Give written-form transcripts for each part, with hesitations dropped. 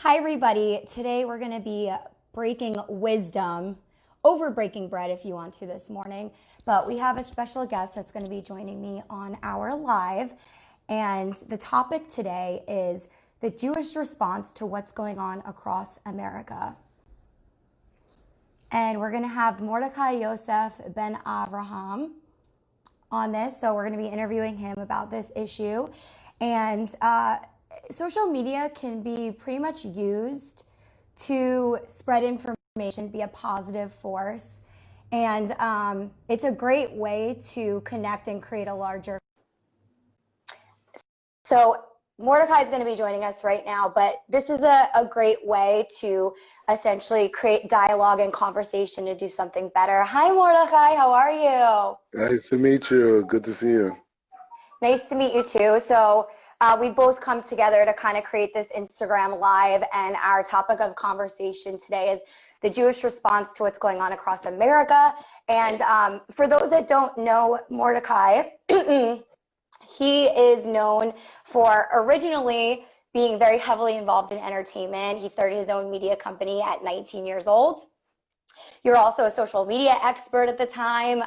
Hi, everybody. Today we're going to be breaking wisdom, over breaking bread if you want to this morning. But we have a special guest that's going to be joining me on our live. And the topic today is the Jewish response to what's going on across America. And we're going to have Mordechai Yosef Ben Avraham on this. So we're going to be interviewing him about this issue. And social media can be pretty much used to spread information, be a positive force. And it's a great way to connect and create a larger. So Mordecai is going to be joining us right now, but this is a great way to essentially create dialogue and conversation to do something better. Hi, Mordechai. How are you? Nice to meet you. Good to see you. Nice to meet you too. So we both come together to kind of create this Instagram live, and our topic of conversation today is the Jewish response to what's going on across America. And for those that don't know Mordecai, he is known for originally being very heavily involved in entertainment. He started his own media company at 19 years old. You're also a social media expert at the time.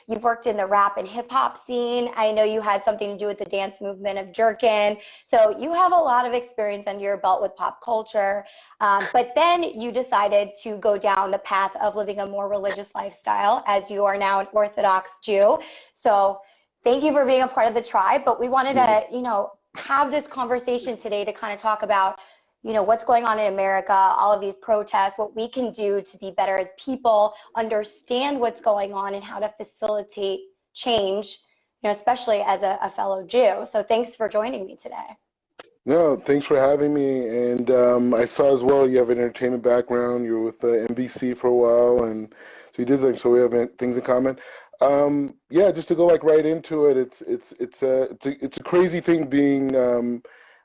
You've worked in the rap and hip hop scene. I know you had something to do with the dance movement of jerkin. So you have a lot of experience under your belt with pop culture. But then you decided to go down the path of living a more religious lifestyle, as you are now an Orthodox Jew. So thank you for being a part of the tribe. But we wanted to, have this conversation today to kind of talk about what's going on in America, all of these protests, what we can do to be better as people, understand what's going on and how to facilitate change, especially as a fellow Jew. So thanks for joining me today. No, thanks for having me. And I saw as well you have an entertainment background. You were with NBC for a while, and so you did things. So we have things in common. Yeah, just to go right into it, it's a crazy thing being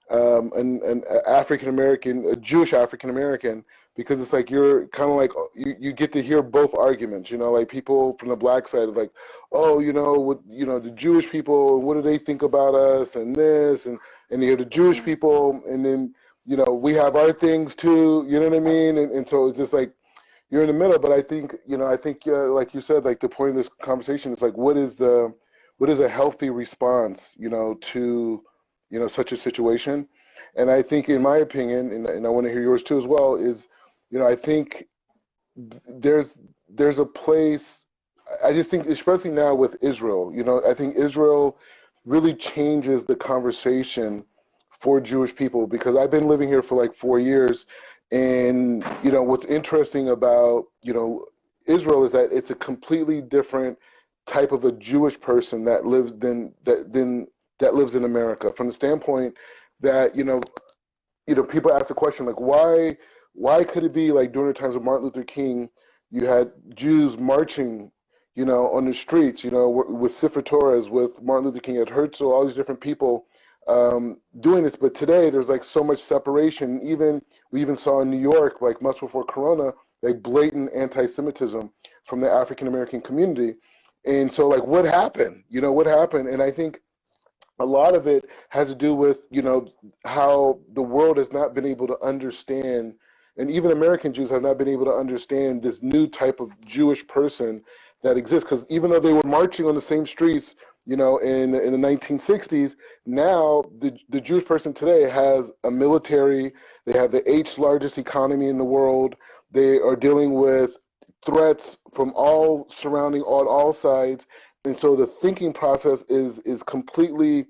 an African American, a Jewish African American, because it's like you're kind of like you get to hear both arguments. Like people from the black side are like, oh, the Jewish people, what do they think about us, and this, and you hear the Jewish people, and then we have our things too. You know what I mean? And so it's just like you're in the middle. But I think like you said, like the point of this conversation is like, what is a healthy response, to such a situation. And I think, in my opinion, and I want to hear yours too as well, is, I think there's a place, I just think, especially now with Israel, I think Israel really changes the conversation for Jewish people, because I've been living here for like 4 years. And, what's interesting about, Israel is that it's a completely different type of a Jewish person that lives that lives in America, from the standpoint that people ask the question, like, why could it be like during the times of Martin Luther King, you had Jews marching on the streets, with Sefer Torahs, with Martin Luther King, at Herzl, all these different people doing this. But today there's like so much separation. We even saw in New York, like much before Corona, like blatant anti-Semitism from the African American community. And so like what happened? And I think a lot of it has to do with, how the world has not been able to understand, and even American Jews have not been able to understand this new type of Jewish person that exists. Because even though they were marching on the same streets, in the 1960s, now the Jewish person today has a military, they have the 8th largest economy in the world, they are dealing with threats from all surrounding on all sides. And so the thinking process is completely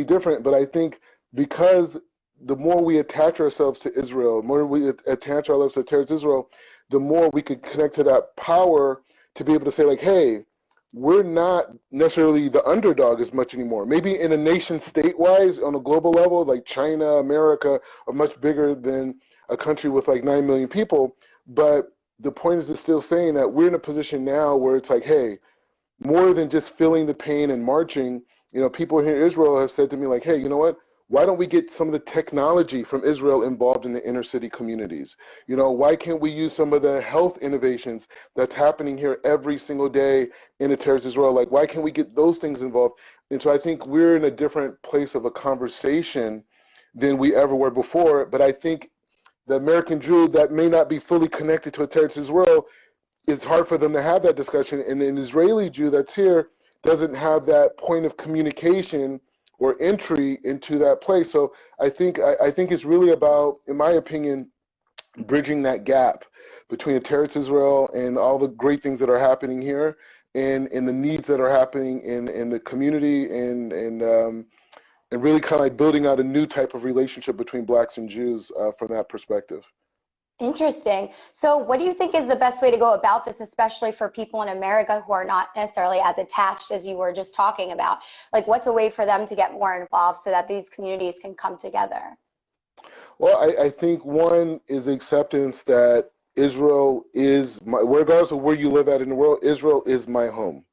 different. But I think because the more we attach ourselves to Israel, the more we attach ourselves to Eretz Yisrael, the more we could connect to that power to be able to say, like, hey, we're not necessarily the underdog as much anymore. Maybe in a nation state-wise, on a global level, like China, America, are much bigger than a country with like 9 million people. But the point is still saying that we're in a position now where it's like, hey, more than just feeling the pain and marching, people here in Israel have said to me, like, hey, you know what? Why don't we get some of the technology from Israel involved in the inner city communities? Why can't we use some of the health innovations that's happening here every single day in Eretz Yisrael? Like, why can't we get those things involved? And so I think we're in a different place of a conversation than we ever were before. But I think the American Jew that may not be fully connected to a Eretz Yisrael, it's hard for them to have that discussion. And an Israeli Jew that's here doesn't have that point of communication or entry into that place. So I think it's really about, in my opinion, bridging that gap between Eretz Israel and all the great things that are happening here, and the needs that are happening in the community, and really kind of like building out a new type of relationship between blacks and Jews from that perspective. Interesting. So what do you think is the best way to go about this, especially for people in America who are not necessarily as attached as you were just talking about? Like, what's a way for them to get more involved so that these communities can come together? Well, I think one is acceptance that Israel is regardless of where you live at in the world, Israel is my home.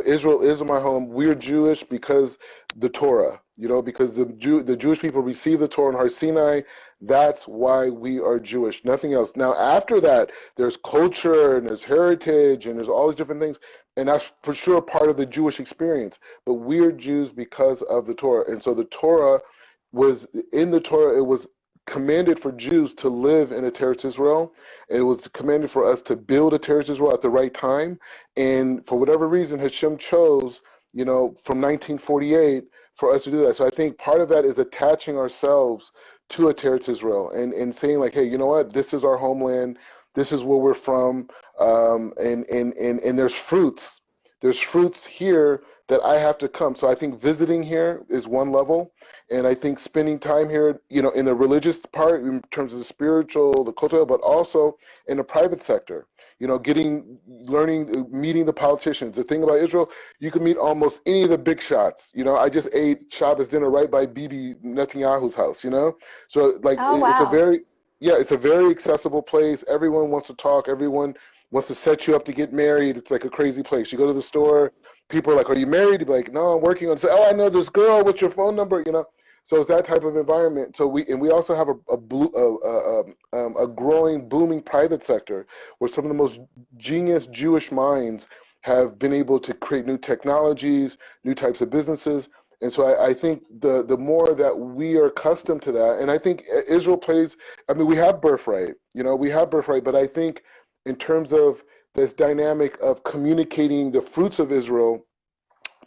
Israel is my home. We're Jewish because the Torah, because the Jewish people received the Torah in Har Sinai. That's why we are Jewish, nothing else. Now, after that, there's culture and there's heritage and there's all these different things, and that's for sure part of the Jewish experience. But we're Jews because of the Torah, and so the Torah it was commanded for Jews to live in a Eretz Yisrael. It was commanded for us to build a Eretz Yisrael at the right time. And for whatever reason, Hashem chose, from 1948 for us to do that. So I think part of that is attaching ourselves to a Eretz Yisrael and saying like, hey, you know what? This is our homeland. This is where we're from. And there's fruits. There's fruits here that I have to come. So I think visiting here is one level. And I think spending time here, in the religious part, in terms of the spiritual, the cultural, but also in the private sector, learning, meeting the politicians. The thing about Israel, you can meet almost any of the big shots. I just ate Shabbos dinner right by Bibi Netanyahu's house, So like, wow. it's a very accessible place. Everyone wants to talk. Everyone wants to set you up to get married. It's like a crazy place. You go to the store, people are like, are you married? You're like, no, I'm working on. Say, oh, I know this girl. What's your phone number? So it's that type of environment. So we also have a growing, booming private sector where some of the most genius Jewish minds have been able to create new technologies, new types of businesses. And so I think the more that we are accustomed to that, and I think Israel plays, we have birthright, but I think in terms of this dynamic of communicating the fruits of Israel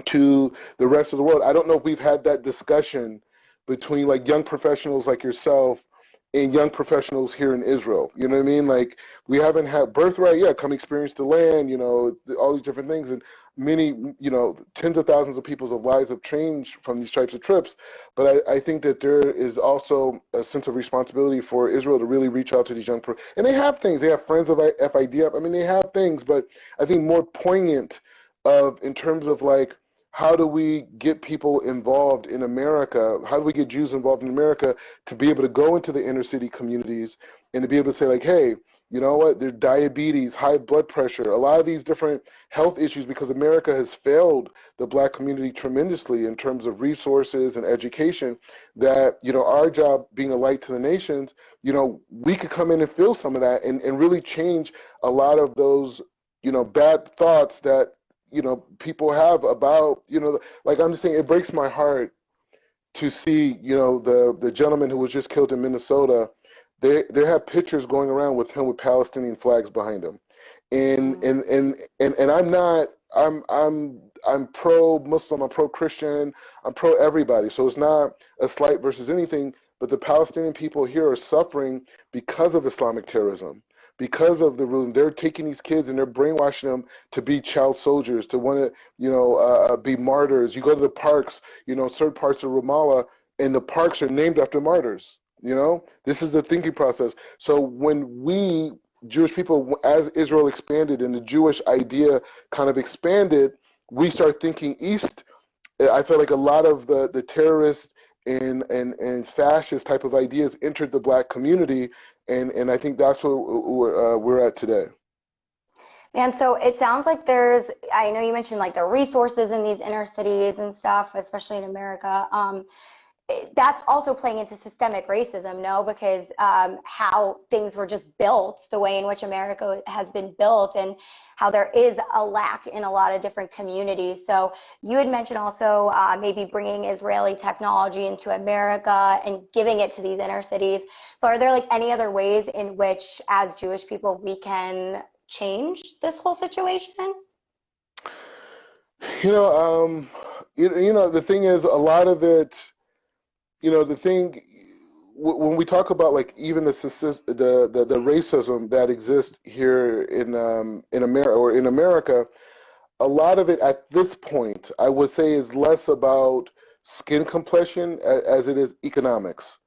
to the rest of the world, I don't know if we've had that discussion between like young professionals like yourself and young professionals here in Israel. You know what I mean? Like, we haven't had birthright, come experience the land, all these different things. And many, tens of thousands of people's lives have changed from these types of trips. But I think that there is also a sense of responsibility for Israel to really reach out to these young people. And they have things. They have friends of FIDF. They have things. But I think more poignant in terms of like, how do we get people involved in America? How do we get Jews involved in America to be able to go into the inner city communities and to be able to say like, hey, you know what? There's diabetes, high blood pressure, a lot of these different health issues, because America has failed the black community tremendously in terms of resources and education, that, our job being a light to the nations, we could come in and fill some of that and really change a lot of those, bad thoughts that, people have about, like, I'm just saying, it breaks my heart to see, the gentleman who was just killed in Minnesota. They have pictures going around with him with Palestinian flags behind him, and I'm pro-Muslim, I'm pro-Christian, I'm pro-everybody. So it's not a slight versus anything, but the Palestinian people here are suffering because of Islamic terrorism, because of the ruling. They're taking these kids and they're brainwashing them to be child soldiers, to want to, be martyrs. You go to the parks, certain parts of Ramallah, and the parks are named after martyrs. This is the thinking process. So when we Jewish people, as Israel expanded and the Jewish idea kind of expanded, we start thinking east. I feel like a lot of the terrorist and fascist type of ideas entered the black community, and I think that's where we're at today. And so it sounds like I know you mentioned like the resources in these inner cities and stuff, especially in America. that's also playing into systemic racism, no? Because how things were just built, the way in which America has been built, and how there is a lack in a lot of different communities. So you had mentioned also maybe bringing Israeli technology into America and giving it to these inner cities. So are there like any other ways in which, as Jewish people, we can change this whole situation? The thing is, a lot of it, when we talk about like even the racism that exists here in America, a lot of it at this point, I would say, is less about skin complexion as it is economics.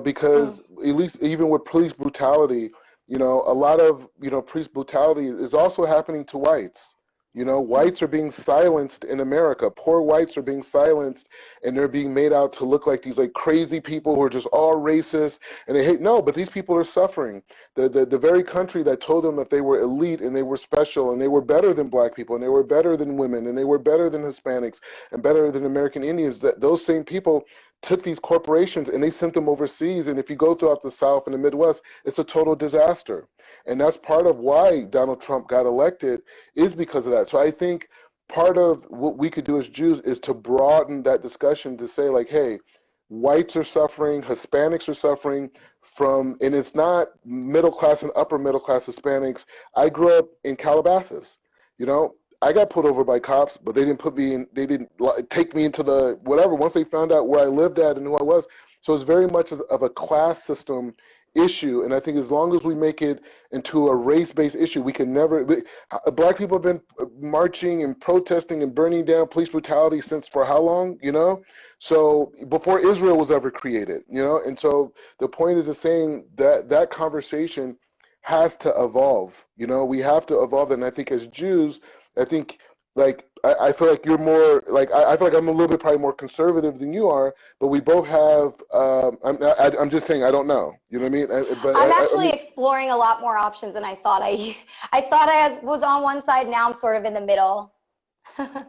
Because at least even with police brutality, a lot of police brutality is also happening to whites. Whites are being silenced in America. Poor whites are being silenced, and they're being made out to look like these like crazy people who are just all racist and they hate. No, but these people are suffering. The very country that told them that they were elite and they were special and they were better than black people and they were better than women and they were better than Hispanics and better than American Indians, that those same people took these corporations and they sent them overseas. And if you go throughout the South and the Midwest, it's a total disaster. And that's part of why Donald Trump got elected, is because of that. So I think part of what we could do as Jews is to broaden that discussion to say like, hey, whites are suffering, Hispanics are suffering from, and it's not middle class and upper middle class Hispanics. I grew up in Calabasas, I got pulled over by cops, but they didn't take me into the whatever. Once they found out where I lived at and who I was. So it's very much of a class system issue. And I think as long as we make it into a race-based issue, we can never, black people have been marching and protesting and burning down police brutality since for how long, So before Israel was ever created, and so the point is saying that that conversation has to evolve. We have to evolve. And I think as Jews, I think I feel like you're more like I feel like I'm a little bit probably more conservative than you are, but we both have. I'm just saying I don't know. You know what I mean? But I'm actually exploring a lot more options than I thought. I thought I was on one side. Now I'm sort of in the middle.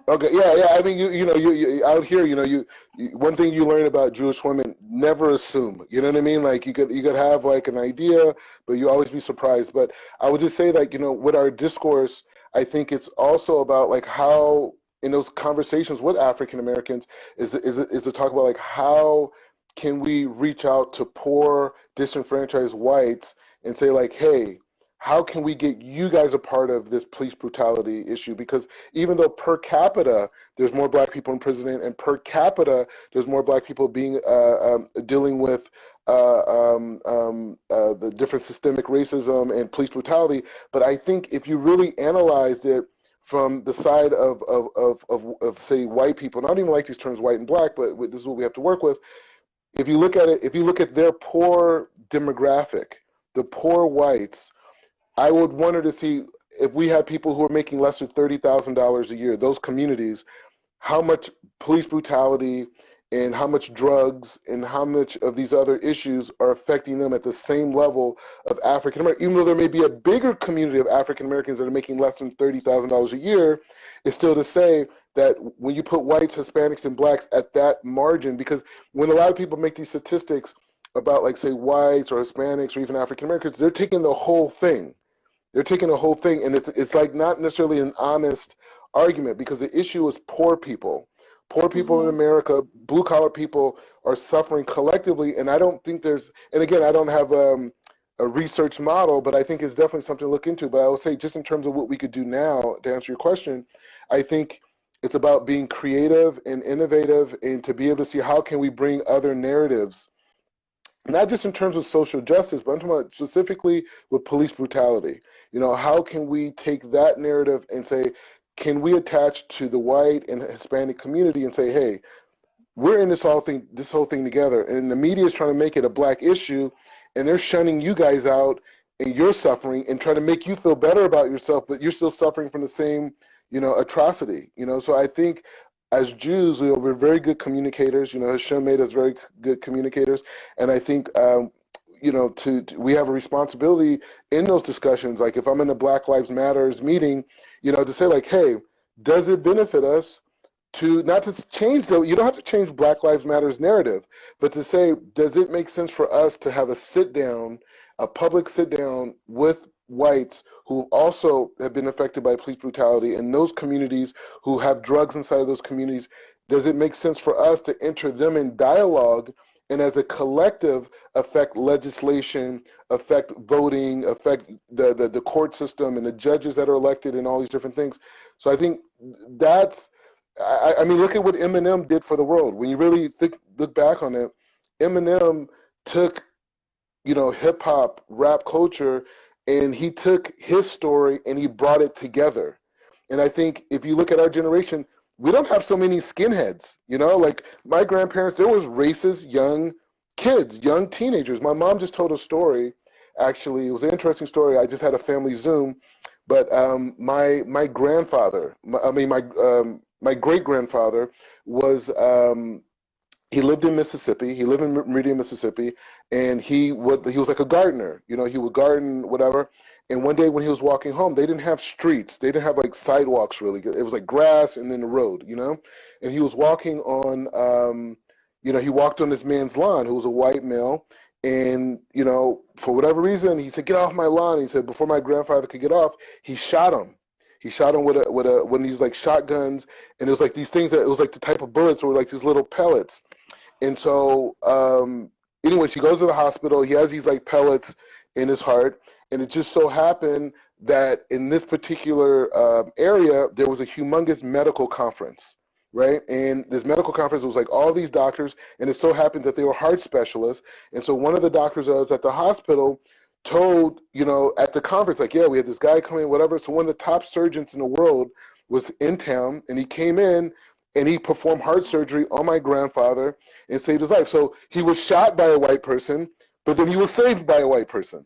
Okay, yeah. I mean, you out here, one thing you learn about Jewish women: never assume. You know what I mean? Like you could have like an idea, but you always be surprised. But I would just say like with our discourse, I think it's also about like how in those conversations with African Americans is to talk about like how can we reach out to poor disenfranchised whites and say like, hey, how can we get you guys a part of this police brutality issue? Because even though per capita there's more black people in prison, and per capita there's more black people being dealing with the different systemic racism and police brutality, but I think if you really analyzed it from the side of say white people, and I don't even like these terms white and black, but this is what we have to work with. If you look at it, if you look at their poor demographic, the poor whites, I would wonder to see if we had people who are making less than $30,000 a year, those communities, how much police brutality and how much drugs and how much of these other issues are affecting them at the same level of African Americans. Even though there may be a bigger community of African Americans that are making less than $30,000 a year, it's still to say that when you put whites, Hispanics, and blacks at that margin, because when a lot of people make these statistics about like say whites or Hispanics or even African Americans, they're taking the whole thing. They're taking the whole thing, and it's like not necessarily an honest argument, because the issue is poor people. Poor people in America, blue-collar people are suffering collectively, and I don't think there's, and again, I don't have a research model, but I think it's definitely something to look into. But I would say just in terms of what we could do now, to answer your question, I think it's about being creative and innovative and to be able to see how can we bring other narratives, not just in terms of social justice, but I'm talking about specifically with police brutality. How can we take that narrative and say, can we attach to the white and Hispanic community and say, hey, we're in this whole thing together, and the media is trying to make it a black issue, and they're shunning you guys out, and you're suffering, and trying to make you feel better about yourself, but you're still suffering from the same, atrocity. So I think as Jews, we're very good communicators. Hashem made us very good communicators, and I think we have a responsibility in those discussions. Like if I'm in a Black Lives Matters meeting, to say like, hey, does it benefit us to not to change though, you don't have to change Black Lives Matter's narrative, but to say, does it make sense for us to have a sit down, a public sit down with whites who also have been affected by police brutality in those communities, who have drugs inside of those communities? Does it make sense for us to enter them in dialogue and as a collective affect legislation, affect voting, affect the court system and the judges that are elected and all these different things? So I think that's, I mean, look at what Eminem did for the world. When you really look back on it, Eminem took, you know, hip hop, rap culture, and he took his story and he brought it together. And I think if you look at our generation, we don't have so many skinheads, you know, like my grandparents, there was racist young kids, young teenagers. My mom just told a story, actually. It was an interesting story. I just had a family Zoom, but my grandfather, my great-grandfather was, he lived in Mississippi. He lived in Meridian, Mississippi, and he was like a gardener. You know, he would garden, whatever. And one day when he was walking home, they didn't have streets. They didn't have like sidewalks really. It was like grass and then the road, you know? And he was walking on, you know, he walked on this man's lawn who was a white male. And, you know, for whatever reason, he said, "Get off my lawn." He said, before my grandfather could get off, he shot him. He shot him with one of these like shotguns. And it was like these things that, it was like the type of bullets or like these little pellets. And so, anyways, he goes to the hospital. He has these like pellets in his heart. And it just so happened that in this particular area, there was a humongous medical conference, right? And this medical conference was like all these doctors, and it so happened that they were heart specialists. And so one of the doctors that was at the hospital told, you know, at the conference, like, yeah, we had this guy coming, whatever. So one of the top surgeons in the world was in town, and he came in, and he performed heart surgery on my grandfather and saved his life. So he was shot by a white person, but then he was saved by a white person.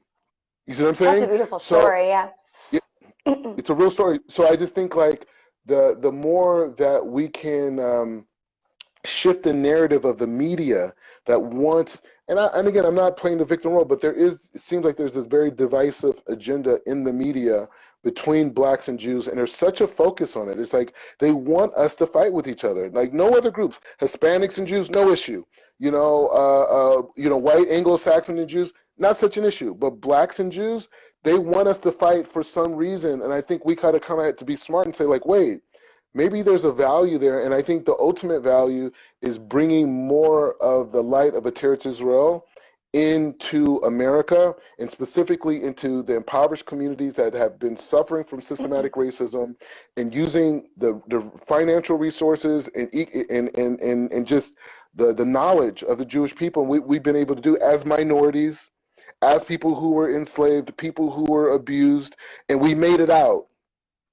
You see what I'm saying? That's a beautiful story, yeah. It's a real story. So I just think like the more that we can shift the narrative of the media that wants, and again, I'm not playing the victim role, but it seems like there's this very divisive agenda in the media between blacks and Jews, and there's such a focus on it. It's like they want us to fight with each other, like no other groups. Hispanics and Jews, no issue. You know, white Anglo-Saxon and Jews, not such an issue. But blacks and Jews, they want us to fight for some reason, and I think we gotta come at it to be smart and say like, wait, maybe there's a value there, and I think the ultimate value is bringing more of the light of Eretz Yisrael into America, and specifically into the impoverished communities that have been suffering from systematic racism, and using the financial resources and just the knowledge of the Jewish people. We've been able to do as minorities, as people who were enslaved, people who were abused, and we made it out.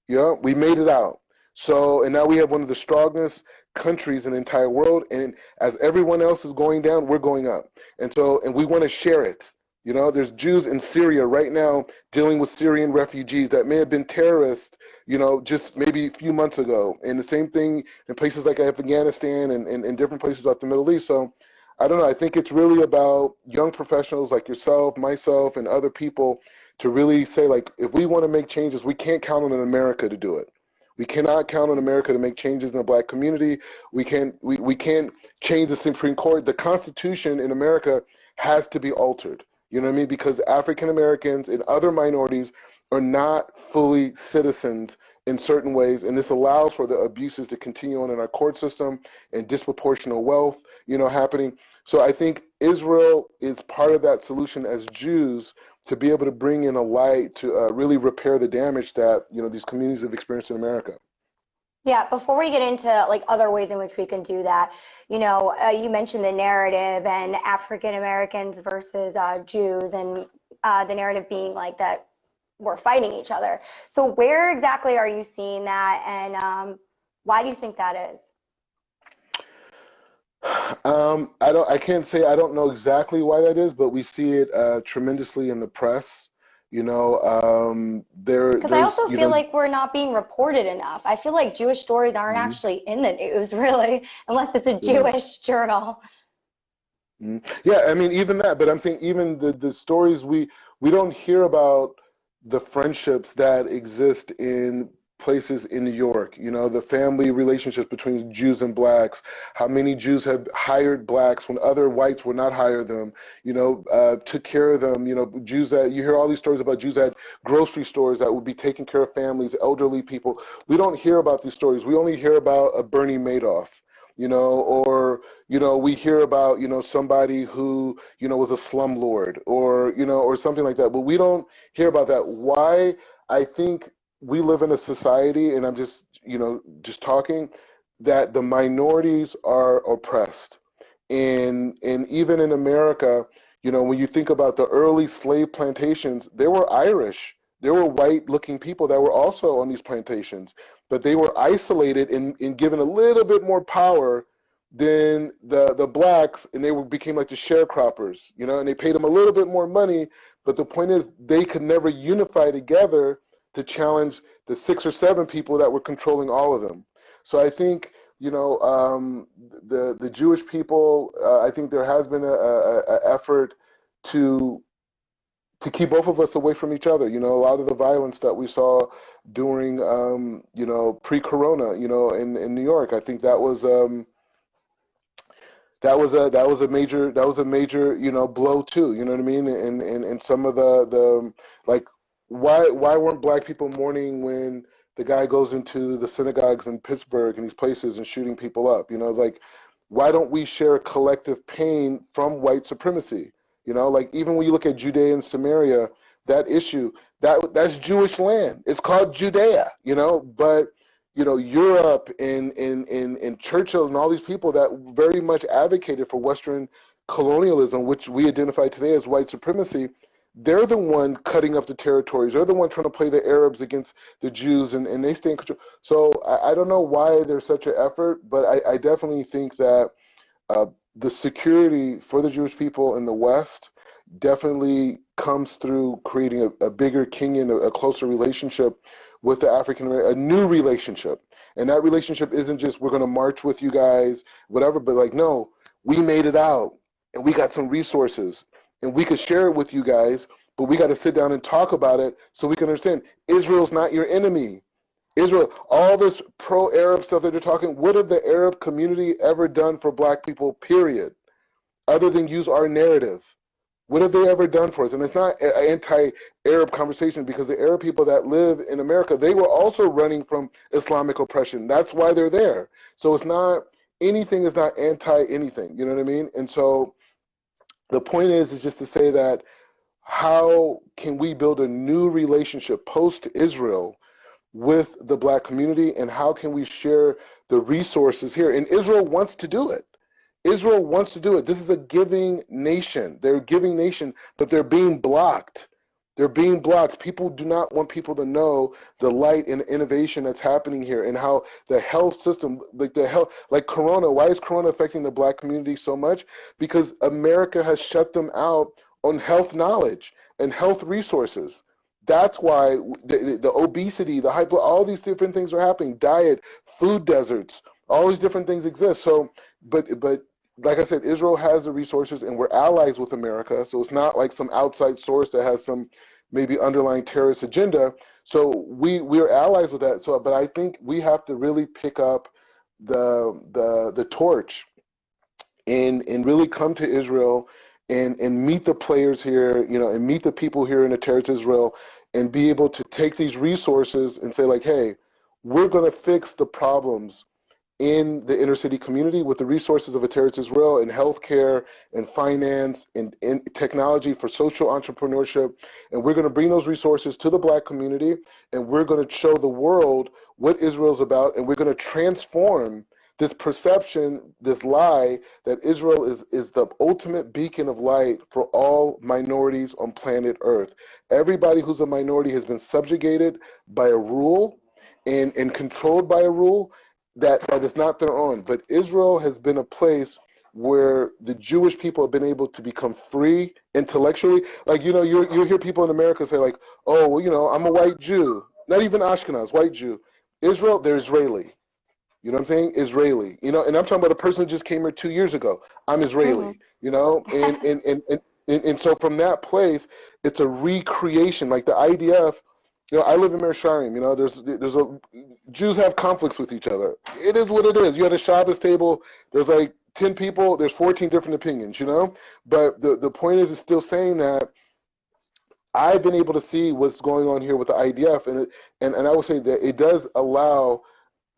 Yeah, we made it out. So, and now we have one of the strongest countries in the entire world, and as everyone else is going down, we're going up. And so, and we want to share it. You know, there's Jews in Syria right now dealing with Syrian refugees that may have been terrorists, you know, just maybe a few months ago. And the same thing in places like Afghanistan and different places out the Middle East. So I don't know, I think it's really about young professionals like yourself, myself, and other people to really say, like, if we want to make changes, we can't count on America to do it. We cannot count on America to make changes in the black community. We can't change the Supreme Court. The Constitution in America has to be altered. You know what I mean? Because African Americans and other minorities are not fully citizens in certain ways, and this allows for the abuses to continue on in our court system and disproportionate wealth, you know, happening. So I think Israel is part of that solution as Jews, to be able to bring in a light to really repair the damage that, you know, these communities have experienced in America. Yeah, before we get into like other ways in which we can do that, you know, you mentioned the narrative and African Americans versus Jews, and the narrative being like that we're fighting each other. So where exactly are you seeing that, and why do you think that is? I can't say, I don't know exactly why that is, but we see it tremendously in the press. You know, because I also feel like we're not being reported enough. I feel like Jewish stories aren't actually in the news, really, unless it's a Jewish journal. Yeah, I mean, even that, but I'm saying even the stories, we don't hear about the friendships that exist in places in New York, the family relationships between Jews and blacks, how many Jews have hired blacks when other whites would not hire them, took care of them, Jews that, you hear all these stories about Jews at grocery stores that would be taking care of families, elderly people. We don't hear about these stories. We only hear about a Bernie Madoff, or, we hear about, somebody who, was a slumlord or something like that, but we don't hear about that. Why? I think we live in a society, and I'm just talking, that the minorities are oppressed. And even in America, when you think about the early slave plantations, there were Irish, there were white-looking people that were also on these plantations, but they were isolated and given a little bit more power than the blacks, and they became like the sharecroppers, and they paid them a little bit more money, but the point is they could never unify together to challenge the 6 or 7 people that were controlling all of them. So I think, the Jewish people, I think there has been a effort to keep both of us away from each other. A lot of the violence that we saw during, pre-corona, in New York, I think that was a major blow too. You know what I mean? And some of the like, why weren't black people mourning when the guy goes into the synagogues in Pittsburgh and these places and shooting people up? Like, why don't we share a collective pain from white supremacy? Like, even when you look at Judea and Samaria, that issue, that's Jewish land. It's called Judea, but Europe and Churchill and all these people that very much advocated for Western colonialism, which we identify today as white supremacy, they're the one cutting up the territories. They're the one trying to play the Arabs against the Jews, and they stay in control. So I don't know why there's such an effort, but I definitely think that the security for the Jewish people in the West definitely comes through creating a bigger kinyan, a closer relationship with the African, a new relationship. And that relationship isn't just, we're going to march with you guys, whatever, but like, no, we made it out and we got some resources and we could share it with you guys, but we got to sit down and talk about it so we can understand Israel's not your enemy. Israel, all this pro-Arab stuff that they're talking, what have the Arab community ever done for black people, period, other than use our narrative? What have they ever done for us? And it's not an anti-Arab conversation, because the Arab people that live in America, they were also running from Islamic oppression. That's why they're there. So it's not, anything is not anti-anything, you know what I mean? And so the point is just to say that how can we build a new relationship post-Israel with the black community, and how can we share the resources here? And Israel wants to do it. Israel wants to do it. This is a giving nation. They're a giving nation, but they're being blocked. They're being blocked. People do not want people to know the light and innovation that's happening here, and how the health system, like Corona, why is Corona affecting the black community so much? Because America has shut them out on health knowledge and health resources. That's why the obesity, the high blood, all these different things are happening. Diet, food deserts, all these different things exist. So, but like I said, Israel has the resources, and we're allies with America. So it's not like some outside source that has some maybe underlying terrorist agenda. So we're allies with that. So, but I think we have to really pick up the torch and really come to Israel and meet the players here, and meet the people here in the Eretz Israel, and be able to take these resources and say, like, hey, we're going to fix the problems in the inner city community with the resources of Eretz Israel in healthcare and finance and technology for social entrepreneurship. And we're going to bring those resources to the black community, and we're going to show the world what Israel's about, and we're going to transform this perception, this lie that Israel is the ultimate beacon of light for all minorities on planet Earth. Everybody who's a minority has been subjugated by a rule and controlled by a rule that is not their own. But Israel has been a place where the Jewish people have been able to become free intellectually. Like, you hear people in America say, like, oh, well, I'm a white Jew. Not even Ashkenaz, white Jew. Israel, they're Israeli. You know what I'm saying? Israeli. And I'm talking about a person who just came here 2 years ago. I'm Israeli. And so from that place, it's a recreation. Like the IDF I live in Mersharim. There's Jews have conflicts with each other. It is what it is. You had a Shabbos table. There's like 10 people. There's 14 different opinions. But the point is, it's still saying that I've been able to see what's going on here with the IDF, and I would say that it does allow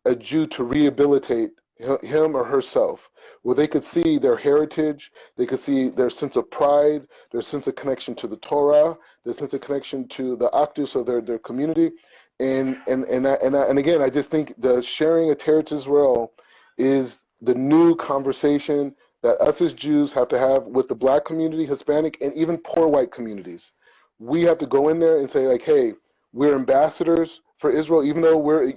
a Jew to rehabilitate him or herself, where they could see their heritage, they could see their sense of pride, their sense of connection to the Torah, their sense of connection to the Achdus of their community, and again, I just think the sharing of Eretz Yisrael is the new conversation that us as Jews have to have with the Black community, Hispanic, and even poor white communities. We have to go in there and say, like, hey, we're ambassadors for Israel, even though we're,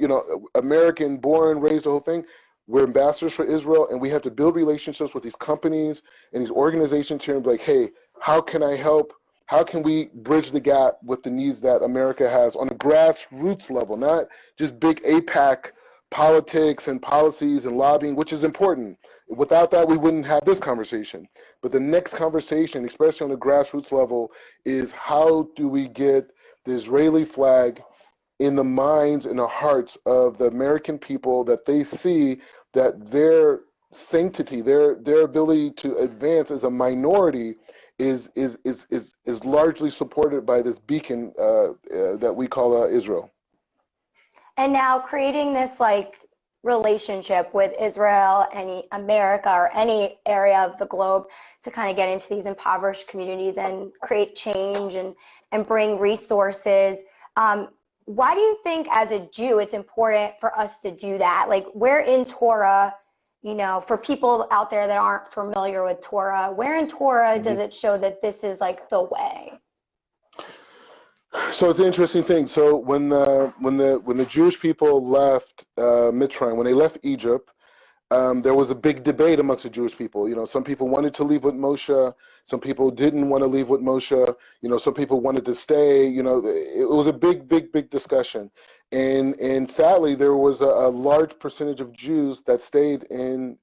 American, born, raised, the whole thing. We're ambassadors for Israel, and we have to build relationships with these companies and these organizations here and be like, hey, how can I help? How can we bridge the gap with the needs that America has on a grassroots level, not just big APAC politics and policies and lobbying, which is important. Without that, we wouldn't have this conversation. But the next conversation, especially on the grassroots level, is how do we get the Israeli flag in the minds and the hearts of the American people, that they see that their sanctity, their ability to advance as a minority is largely supported by this beacon that we call Israel. And now creating this relationship with Israel, any America, or any area of the globe to kind of get into these impoverished communities and create change and bring resources. Why do you think as a Jew it's important for us to do that? Where in Torah, for people out there that aren't familiar with Torah, where in Torah does it show that this is the way? So it's an interesting thing. So when the Jewish people left Mitzrayim, when they left Egypt, there was a big debate amongst the Jewish people. Some people wanted to leave with Moshe. Some people didn't want to leave with Moshe. Some people wanted to stay. It was a big discussion. And sadly, there was a large percentage of Jews that stayed in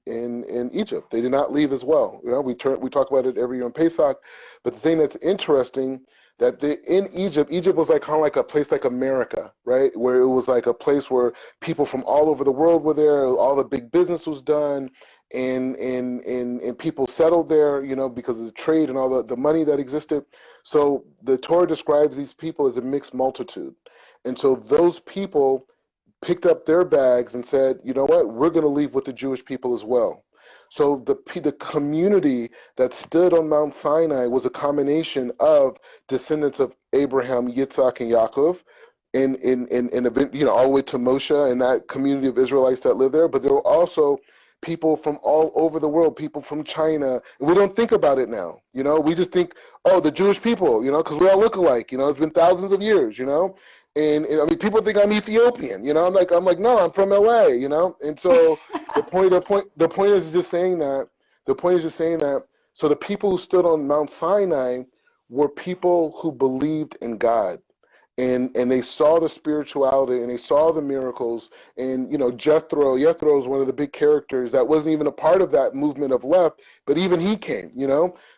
Egypt. They did not leave as well. We talk about it every year on Pesach. But the thing that's interesting, that in Egypt was kind of like a place like America, right? Where it was like a place where people from all over the world were there, all the big business was done, and people settled there, because of the trade and all the money that existed. So the Torah describes these people as a mixed multitude. And so those people picked up their bags and said, you know what, we're going to leave with the Jewish people as well. So the community that stood on Mount Sinai was a combination of descendants of Abraham, Yitzhak, and Yaakov, and all the way to Moshe and that community of Israelites that lived there. But there were also people from all over the world, people from China. And we don't think about it now. We just think, oh, the Jewish people, because we all look alike. It's been thousands of years. And I mean, people think I'm Ethiopian, I'm like, no, I'm from LA, And so the point is just saying that. So the people who stood on Mount Sinai were people who believed in God, and they saw the spirituality and they saw the miracles. And Jethro is one of the big characters that wasn't even a part of that movement of left, but even he came.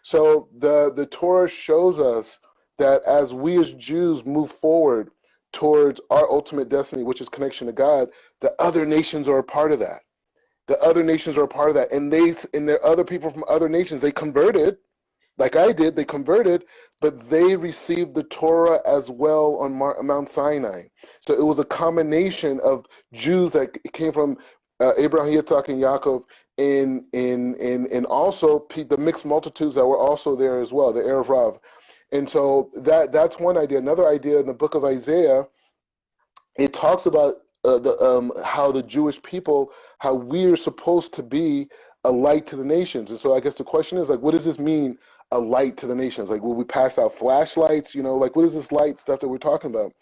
So the Torah shows us that as we as Jews move forward towards our ultimate destiny, which is connection to God, the other nations are a part of that. And there are other people from other nations. They converted, like I did. They converted, but they received the Torah as well on Mount Sinai. So it was a combination of Jews that came from Abraham, Yitzhak, and Yaakov, and also the mixed multitudes that were also there as well, the Erev Rav. And so that's one idea. Another idea in the book of Isaiah, it talks about how the Jewish people, how we are supposed to be a light to the nations. And so I guess the question is, what does this mean, a light to the nations? Will we pass out flashlights? What is this light stuff that we're talking about?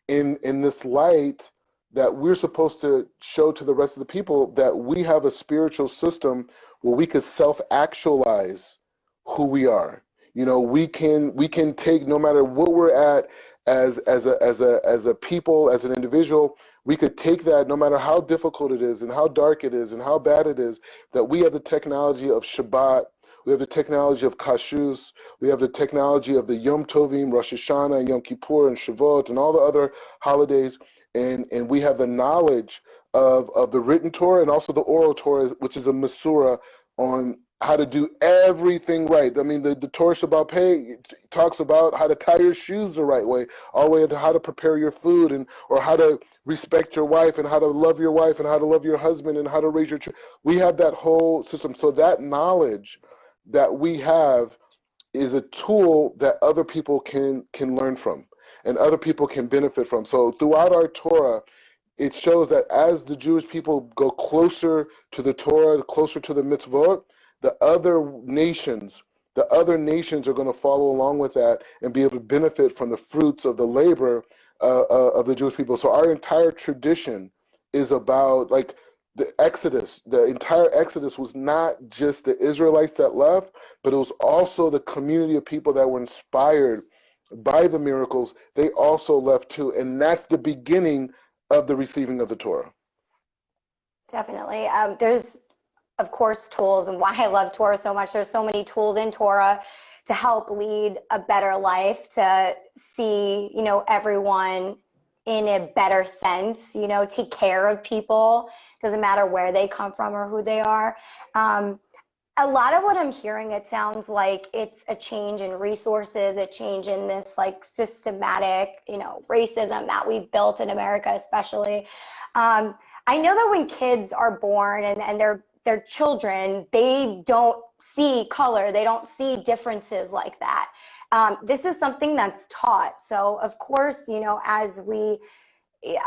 In this light that we're supposed to show to the rest of the people, that we have a spiritual system where we could self-actualize who we are. We can take, no matter what we're at as a people, as an individual, we could take that, no matter how difficult it is and how dark it is and how bad it is, that we have the technology of Shabbat, We have the technology of kashrus. We have the technology of the Yom Tovim, Rosh Hashanah, and Yom Kippur, and Shavuot, and all the other holidays. And we have the knowledge of the written Torah and also the oral Torah, which is a Masurah on how to do everything right. I mean, the Torah Shabbat Pei talks about how to tie your shoes the right way, all the way to how to prepare your food, or how to respect your wife, and how to love your wife, and how to love your husband, and how to raise your children. We have that whole system. So that knowledge that we have is a tool that other people can learn from, and other people can benefit from. So throughout our Torah, it shows that as the Jewish people go closer to the Torah, closer to the mitzvot, the other nations are going to follow along with that and be able to benefit from the fruits of the labor of the Jewish people. So our entire tradition is about, like, the Exodus. The entire Exodus was not just the Israelites that left, but it was also the community of people that were inspired by the miracles. They also left too, and that's the beginning of the receiving of the Torah. Definitely. There's, of course, tools, and why I love Torah so much. There's so many tools in Torah to help lead a better life, to see, everyone in a better sense, take care of people. Doesn't matter where they come from or who they are. A lot of what I'm hearing, it sounds like it's a change in resources, a change in this like systematic, racism that we've built in America, especially. I know that when kids are born and they're children, they don't see color, they don't see differences like that. This is something that's taught. So of course, as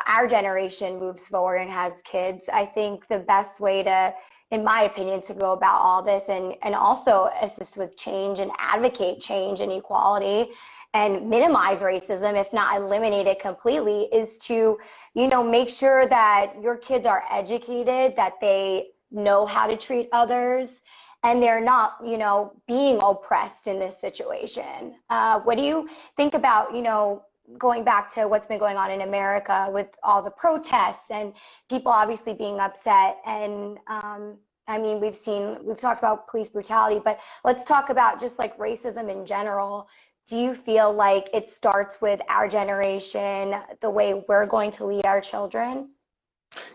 our generation moves forward and has kids, I think the best way to, in my opinion, to go about all this and also assist with change and advocate change and equality and minimize racism, if not eliminate it completely, is to, make sure that your kids are educated, that they know how to treat others, and they're not, being oppressed in this situation. What do you think about, going back to what's been going on in America with all the protests and people obviously being upset? And we've talked about police brutality, but let's talk about just like racism in general. Do you feel like it starts with our generation, the way we're going to lead our children?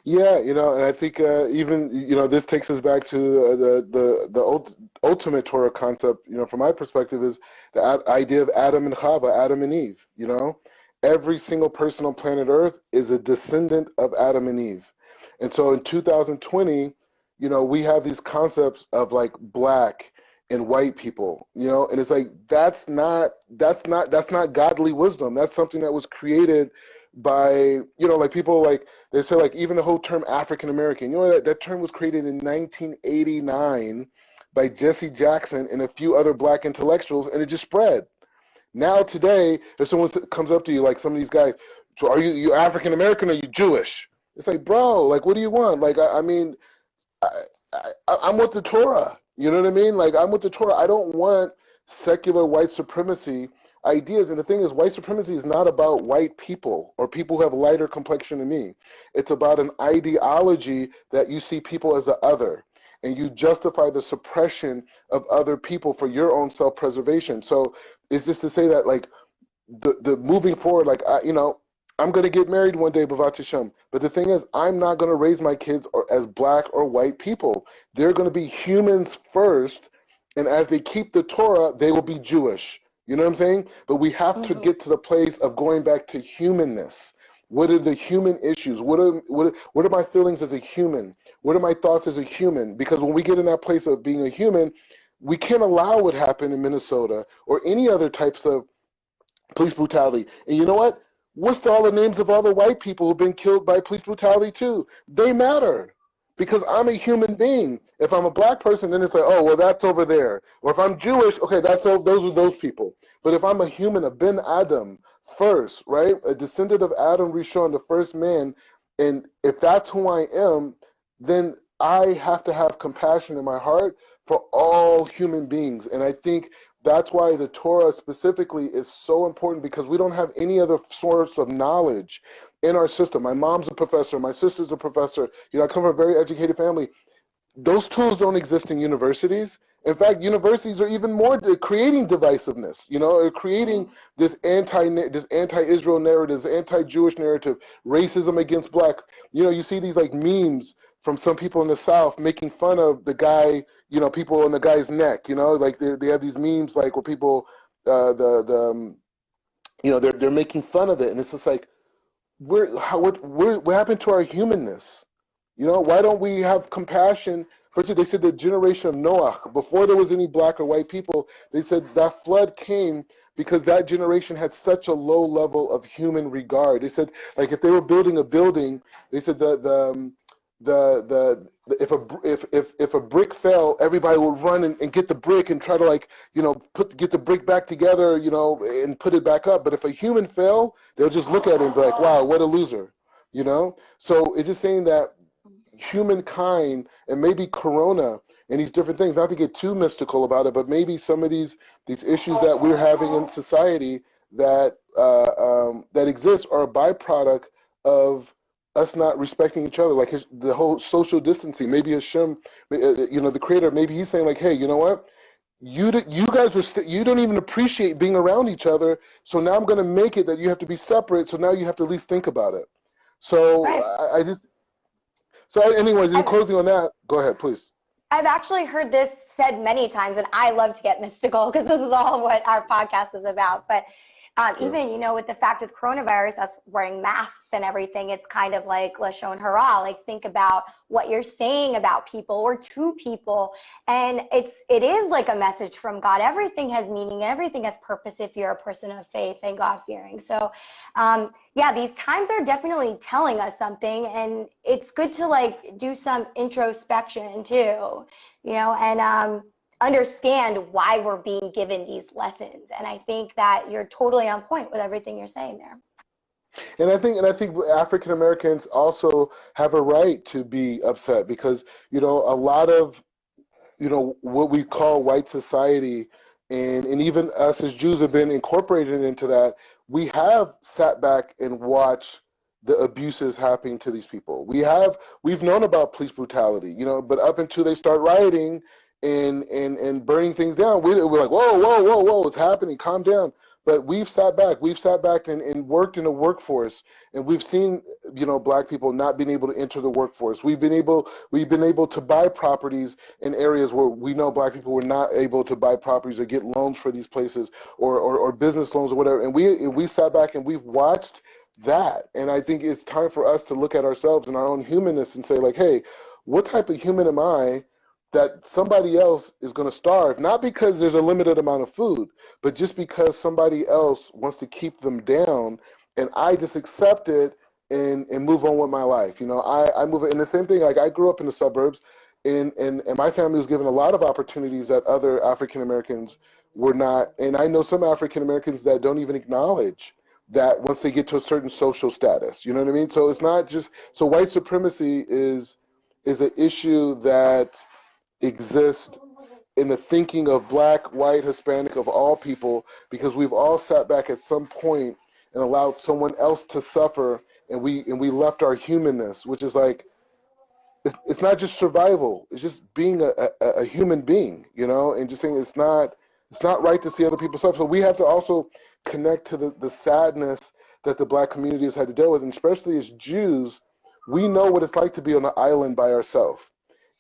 Yeah, and I think even, this takes us back to the ultimate Torah concept, from my perspective, is the idea of Adam and Chava, Adam and Eve. Every single person on planet Earth is a descendant of Adam and Eve. And so in 2020, we have these concepts of like black and white people, and it's like, that's not godly wisdom. That's something that was created by, like people, like they say, like even the whole term African American, that term was created in 1989 by Jesse Jackson and a few other black intellectuals, and it just spread. Now today, if someone comes up to you, like some of these guys, so are you African American or are you Jewish? It's like, bro, like, what do you want? Like, I'm with the Torah. You know what I mean? Like, I'm with the Torah. I don't want secular white supremacy ideas. And the thing is, white supremacy is not about white people or people who have lighter complexion than me. It's about an ideology that you see people as the other, and you justify the suppression of other people for your own self-preservation. So it's just to say that, like, the moving forward, like, I'm going to get married one day, B'vat Hashem. But the thing is, I'm not going to raise my kids as black or white people. They're going to be humans first, and as they keep the Torah, they will be Jewish. You know what I'm saying? But we have to get to the place of going back to humanness. What are the human issues? What are my feelings as a human? What are my thoughts as a human? Because when we get in that place of being a human, we can't allow what happened in Minnesota or any other types of police brutality. And you know what? What's all the names of all the white people who've been killed by police brutality too? They matter because I'm a human being. If I'm a black person, then it's like, oh, well, that's over there. Or if I'm Jewish, okay, those are those people. But if I'm a human, a Ben Adam first, right? A descendant of Adam Rishon, the first man, and if that's who I am, then I have to have compassion in my heart for all human beings. And I think that's why the Torah specifically is so important, because we don't have any other source of knowledge in our system. My mom's a professor. My sister's a professor. I come from a very educated family. Those tools don't exist in universities. In fact, universities are even more creating divisiveness, or creating this anti-Israel narrative, this anti-Jewish narrative, racism against blacks. You see these like memes from some people in the South making fun of the guy, people on the guy's neck, like they have these memes like where people, they're making fun of it, and it's just like, what happened to our humanness? Why don't we have compassion? First, they said the generation of Noah, before there was any black or white people, they said that flood came because that generation had such a low level of human regard. They said, like, if they were building a building, they said if a brick fell, everybody would run and get the brick and try to get the brick back together, and put it back up. But if a human fell, they'll just look at it and be like, wow, what a loser, So it's just saying that humankind, and maybe Corona and these different things, not to get too mystical about it, but maybe some of these issues that we're having in society that exist are a byproduct of us not respecting each other, like the whole social distancing. Maybe Hashem, the Creator, maybe He's saying like, hey, you know what? You guys you don't even appreciate being around each other, so now I'm going to make it that you have to be separate. So now you have to at least think about it. So right. So anyways, in closing on that, go ahead, please. I've actually heard this said many times, and I love to get mystical because this is all what our podcast is about. But even, with the fact with coronavirus, us wearing masks and everything, it's kind of like Lashon Hara, like think about what you're saying about people or to people. And it is like a message from God. Everything has meaning, everything has purpose if you're a person of faith and God-fearing. So these times are definitely telling us something, and it's good to do some introspection too, and understand why we're being given these lessons. And I think that you're totally on point with everything you're saying there. And I think African Americans also have a right to be upset because, a lot of, what we call white society and even us as Jews have been incorporated into that. We have sat back and watched the abuses happening to these people. We've known about police brutality, but up until they start rioting and burning things down, we're like, whoa, it's happening, calm down. But we've sat back and worked in the workforce, and we've seen, black people not being able to enter the workforce. We've been able to buy properties in areas where we know black people were not able to buy properties or get loans for these places or business loans or whatever. And we sat back and we've watched that. And I think it's time for us to look at ourselves and our own humanness and say like, hey, what type of human am I that somebody else is going to starve, not because there's a limited amount of food, but just because somebody else wants to keep them down, and I just accept it and move on with my life. I move it. And the same thing, like I grew up in the suburbs, and my family was given a lot of opportunities that other African Americans were not. And I know some African Americans that don't even acknowledge that once they get to a certain social status. You know what I mean? So it's not just, so white supremacy is an issue that exist in the thinking of black, white, Hispanic, of all people, because we've all sat back at some point and allowed someone else to suffer, and we left our humanness, which is like, it's not just survival, it's just being a human being, and just saying it's not right to see other people suffer. So we have to also connect to the sadness that the black community has had to deal with, and especially as Jews, we know what it's like to be on an island by ourselves.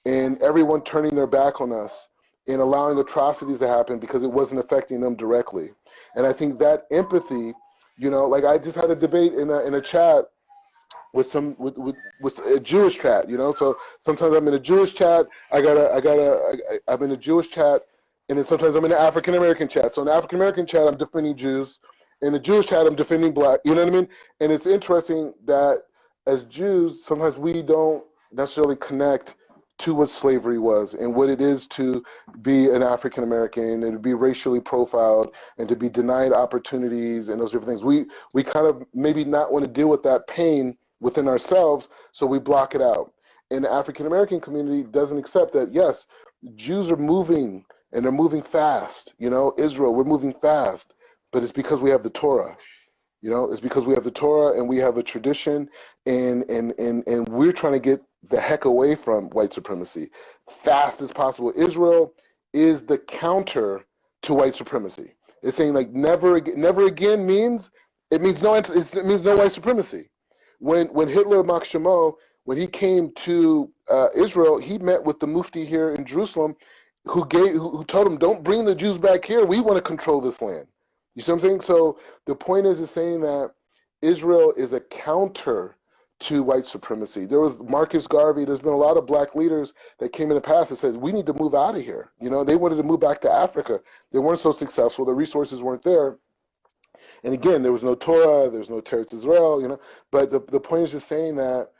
And everyone turning their back on us and allowing atrocities to happen because it wasn't affecting them directly. And I think that empathy, like I just had a debate in a chat with a Jewish chat, So sometimes I'm in a Jewish chat, I'm in a Jewish chat, and then sometimes I'm in an African American chat. So in the African American chat, I'm defending Jews. In the Jewish chat, I'm defending black. You know what I mean? And it's interesting that as Jews, sometimes we don't necessarily connect to what slavery was and what it is to be an African American and to be racially profiled and to be denied opportunities and those different things. We kind of maybe not want to deal with that pain within ourselves, so we block it out. And the African American community doesn't accept that, yes, Jews are moving and they're moving fast. Israel, we're moving fast, but it's because we have the Torah. It's because we have the Torah and we have a tradition, and we're trying to get the heck away from white supremacy fast as possible. Israel is the counter to white supremacy. It's saying like never again means it means no white supremacy. When Hitler Mak Shemo, when he came to Israel, he met with the Mufti here in Jerusalem, who told him, don't bring the Jews back here. We want to control this land. You see what I'm saying? So the point is saying that Israel is a counter to white supremacy. There was Marcus Garvey. There's been a lot of black leaders that came in the past that says we need to move out of here. You know, they wanted to move back to Africa. They weren't so successful. The resources weren't there. And again, there was no Torah. There's no Eretz Yisrael. You know, but the point is just saying that,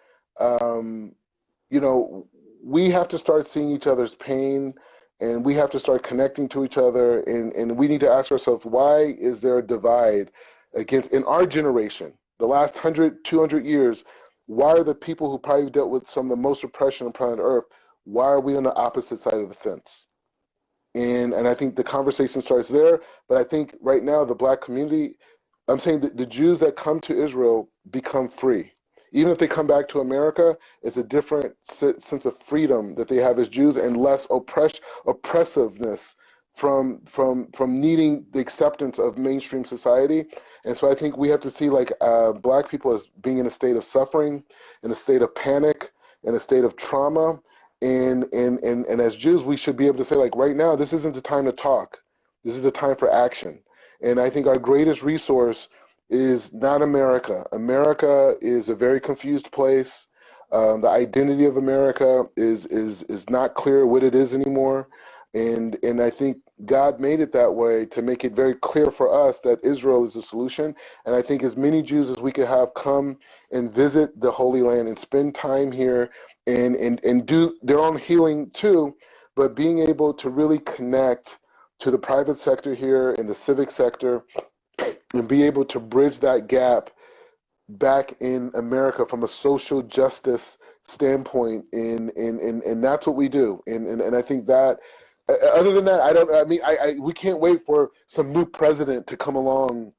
you know, we have to start seeing each other's pain, and we have to start connecting to each other. And we need to ask ourselves, why is there a divide in our generation, the last 100, 200 years? Why are the people who probably dealt with some of the most oppression on planet Earth, why are we on the opposite side of the fence? And I think the conversation starts there. But I think right now the black community, I'm saying that the Jews that come to Israel become free. Even if they come back to America, it's a different sense of freedom that they have as Jews, and less oppressiveness from needing the acceptance of mainstream society. And so I think we have to see like black people as being in a state of suffering, in a state of panic, in a state of trauma. And as Jews, we should be able to say, like, right now, this isn't the time to talk. This is the time for action. And I think our greatest resource is not America. America is a very confused place. The identity of America is not clear what it is anymore. And I think God made it that way to make it very clear for us that Israel is the solution. And I think as many Jews as we could have come and visit the Holy Land and spend time here and do their own healing too, but being able to really connect to the private sector here and the civic sector and be able to bridge that gap back in America from a social justice standpoint. And that's what we do. And I think that, other than that, we can't wait for some new president to come along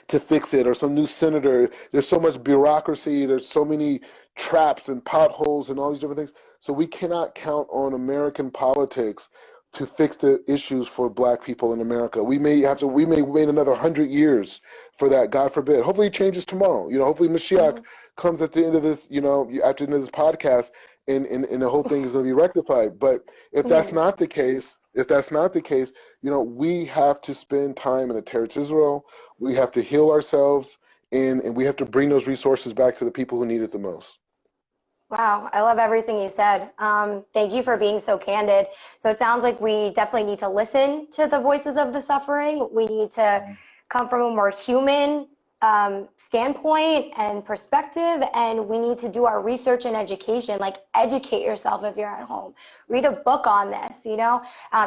to fix it, or some new senator. There's so much bureaucracy. There's so many traps and potholes and all these different things. So we cannot count on American politics to fix the issues for black people in America. We may wait another 100 years for that, God forbid. Hopefully it changes tomorrow. You know, hopefully Mashiach comes at the end of this, you know, after the end of this podcast, and the whole thing is going to be rectified. But if that's not the case, you know, we have to spend time in the Eretz Yisrael. We have to heal ourselves, and we have to bring those resources back to the people who need it the most. Wow, I love everything you said. Thank you for being so candid. So it sounds like we definitely need to listen to the voices of the suffering. We need to come from a more human standpoint and perspective, and we need to do our research and education. Like, educate yourself if you're at home. Read a book on this, you know.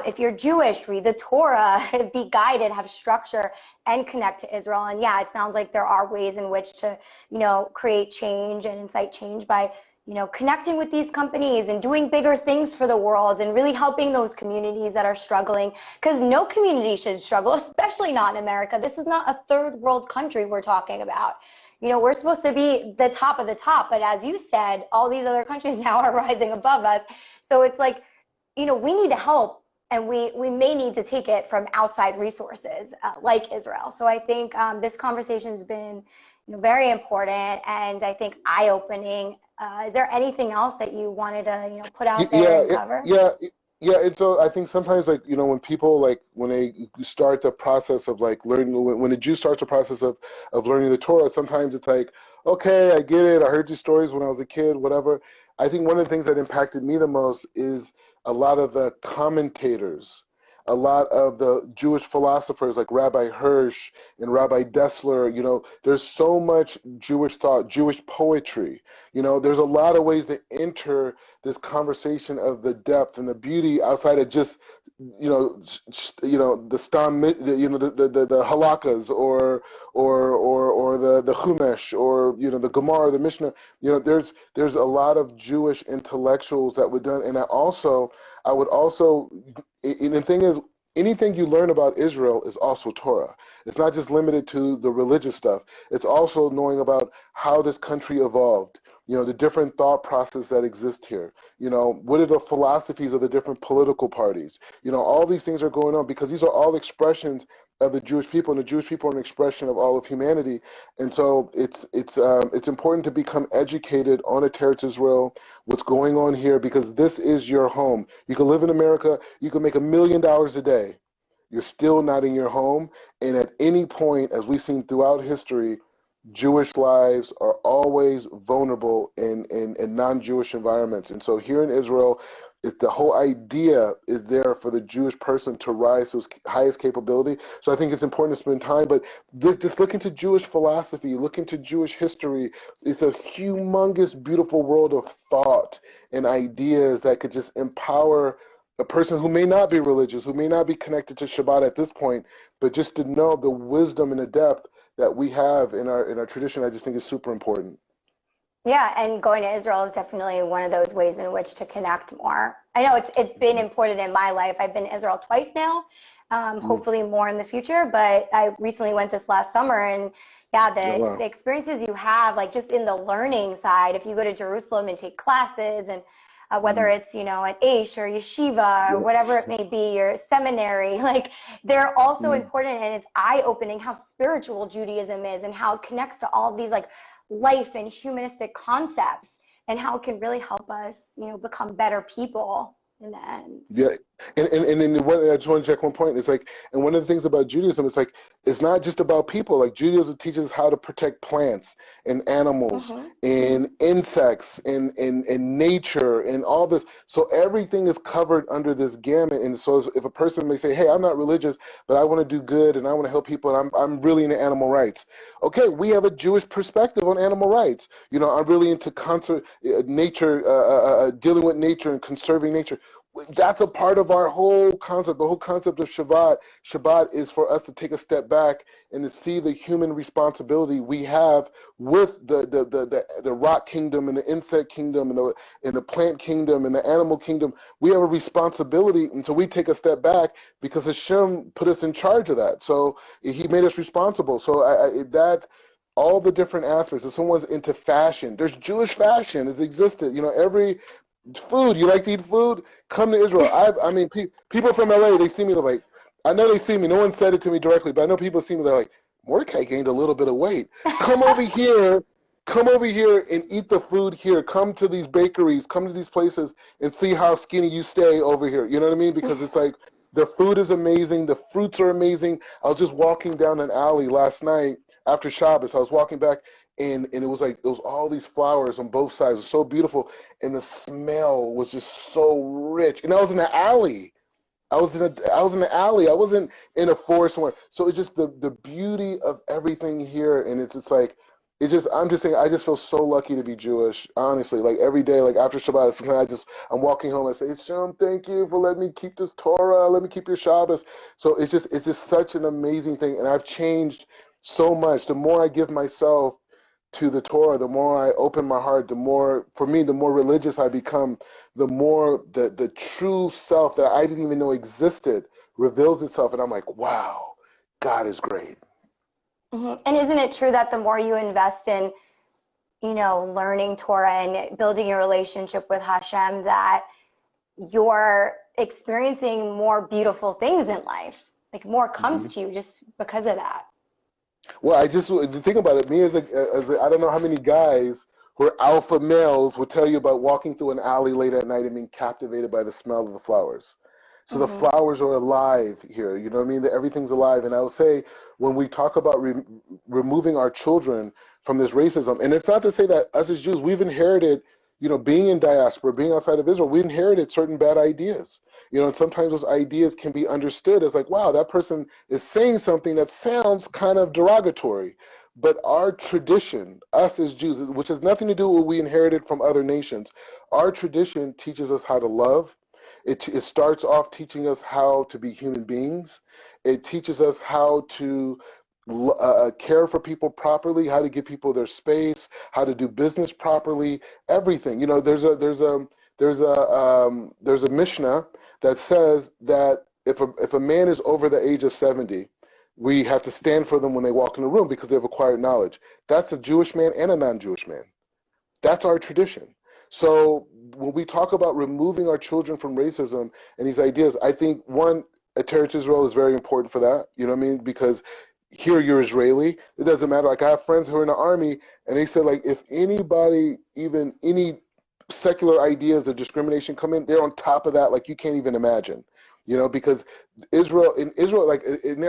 If you're Jewish, read the Torah, be guided, have structure, and connect to Israel. And yeah, it sounds like there are ways in which to, you know, create change and incite change by, you know, connecting with these companies and doing bigger things for the world and really helping those communities that are struggling, because no community should struggle, especially not in America. This is not a third world country we're talking about. You know, we're supposed to be the top of the top, but as you said, all these other countries now are rising above us. So it's like, you know, we need to help, and we may need to take it from outside resources like Israel. So I think this conversation has been, you know, very important, and I think eye-opening. Is there anything else that you wanted to, you know, put out there and cover? Yeah. And so I think sometimes, like, you know, when people, like, when they start the process of, like, learning, when a Jew starts the process of learning the Torah, sometimes it's like, okay, I get it. I heard these stories when I was a kid, whatever. I think one of the things that impacted me the most is a lot of the commentators, a lot of the Jewish philosophers like Rabbi Hirsch and Rabbi Dessler. You know, there's so much Jewish thought, Jewish poetry. You know, there's a lot of ways to enter this conversation of the depth and the beauty outside of just, the stam, the halakkas or the chumash, or, you know, the Gemara, the Mishnah. You know, there's a lot of Jewish intellectuals that were done, and I would also, and the thing is, anything you learn about Israel is also Torah. It's not just limited to the religious stuff. It's also knowing about how this country evolved. the different thought process that exist here. What are the philosophies of the different political parties? All these things are going on because these are all expressions of the Jewish people, and the Jewish people are an expression of all of humanity. And so it's important to become educated on Eretz Yisrael, what's going on here, because this is your home. You can live in America, you can make $1 million a day. You're still not in your home. And at any point, as we've seen throughout history, Jewish lives are always vulnerable in non-Jewish environments. And so here in Israel, the whole idea is there for the Jewish person to rise to his highest capability. So I think it's important to spend time, but just look into Jewish philosophy, look into Jewish history. It's a humongous, beautiful world of thought and ideas that could just empower a person who may not be religious, who may not be connected to Shabbat at this point, but just to know the wisdom and the depth that we have in our tradition, I just think is super important. Yeah, and going to Israel is definitely one of those ways in which to connect more. I know it's been important in my life. I've been to Israel twice now, hopefully more in the future, but I recently went this last summer, and yeah, the experiences you have, like just in the learning side, if you go to Jerusalem and take classes, and whether it's, at Aish or Yeshiva or whatever it may be, your seminary, like they're also important, and it's eye-opening how spiritual Judaism is and how it connects to all of these like life and humanistic concepts, and how it can really help us, become better people in the end. Yeah, and then I just want to check one point. It's like, and one of the things about Judaism, it's like, it's not just about people. Like Judaism teaches how to protect plants and animals and insects and nature and all this. So everything is covered under this gamut. And so if a person may say, hey, I'm not religious, but I want to do good and I want to help people, and I'm really into animal rights. Okay, we have a Jewish perspective on animal rights. I'm really into nature, dealing with nature and conserving nature. That's a part of our whole concept. The whole concept of Shabbat. Shabbat is for us to take a step back and to see the human responsibility we have with the rock kingdom and the insect kingdom and the plant kingdom and the animal kingdom. We have a responsibility, and so we take a step back because Hashem put us in charge of that. So He made us responsible. So all the different aspects. If someone's into fashion, there's Jewish fashion. It's existed. Every food, you like to eat food? Come to Israel. I mean, people from LA, they see me, they're like, I know they see me. No one said it to me directly, but I know people see me. They're like, Mordecai gained a little bit of weight. Come over here and eat the food here. Come to these bakeries, come to these places and see how skinny you stay over here. You know what I mean? Because it's like, the food is amazing. The fruits are amazing. I was just walking down an alley last night after Shabbos. I was walking back, and it was all these flowers on both sides. It was so beautiful, and the smell was just so rich. And I was in an alley. I was in an alley. I wasn't in a forest somewhere. So it's just the beauty of everything here, and it's just like, I'm just saying, I just feel so lucky to be Jewish, honestly. Like every day, like after Shabbat, sometimes I'm walking home, I say, Shem, thank you for letting me keep this Torah, let me keep your Shabbos. So it's just such an amazing thing, and I've changed so much. The more I give myself to the Torah, the more I open my heart, the more religious I become, the more the true self that I didn't even know existed reveals itself, and I'm like, wow, God is great. And isn't it true that the more you invest in, learning Torah and building your relationship with Hashem, that you're experiencing more beautiful things in life? Like more comes to you just because of that. Well, the thing about it, me as I don't know how many guys who are alpha males would tell you about walking through an alley late at night and being captivated by the smell of the flowers. So the flowers are alive here, you know what I mean? Everything's alive. And I would say when we talk about removing our children from this racism, and it's not to say that us as Jews, we've inherited, being in diaspora, being outside of Israel, we inherited certain bad ideas. And sometimes those ideas can be understood as like, wow, that person is saying something that sounds kind of derogatory. But our tradition, us as Jews, which has nothing to do with what we inherited from other nations, our tradition teaches us how to love. It starts off teaching us how to be human beings. It teaches us how to care for people properly, how to give people their space, how to do business properly, everything. There's a Mishnah that says that if a man is over the age of 70, we have to stand for them when they walk in the room because they've acquired knowledge. That's a Jewish man and a non-Jewish man. That's our tradition. So when we talk about removing our children from racism and these ideas, I think one, Eretz Yisrael is very important for that. You know what I mean? Because here you're Israeli. It doesn't matter. Like I have friends who are in the army, and they said like if anybody, even any secular ideas of discrimination come in, they're on top of that like you can't even imagine. You know, because Israel, like, and